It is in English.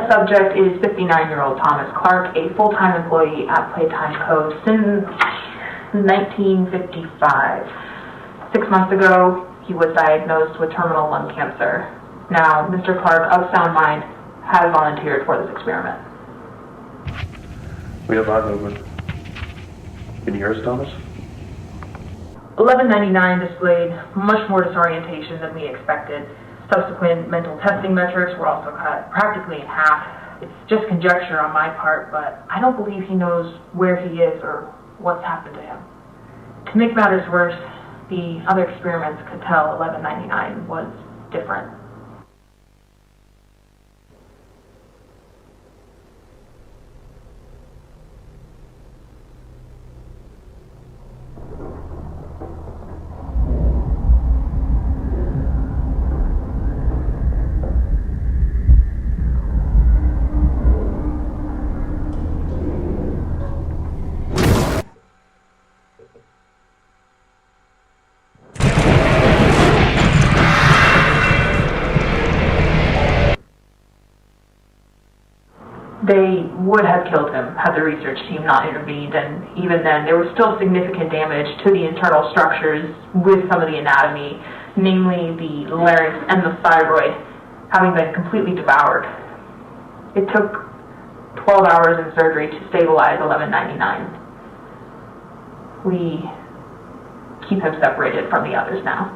subject is 59-year-old Thomas Clark, a full-time employee at Playtime Co. since 1955. 6 months ago, he was diagnosed with terminal lung cancer. Now, Mr. Clark, of sound mind, has volunteered for this experiment. We have eye movement. Can you hear us, Thomas? 1199 displayed much more disorientation than we expected. Subsequent mental testing metrics were also cut practically in half. It's just conjecture on my part, but I don't believe he knows where he is or what's happened to him. To make matters worse, the other experiments could tell 1199 was different. They would have killed him had the research team not intervened, and even then there was still significant damage to the internal structures with some of the anatomy, namely the larynx and the thyroid, having been completely devoured. It took 12 hours in surgery to stabilize 1199. We keep him separated from the others now.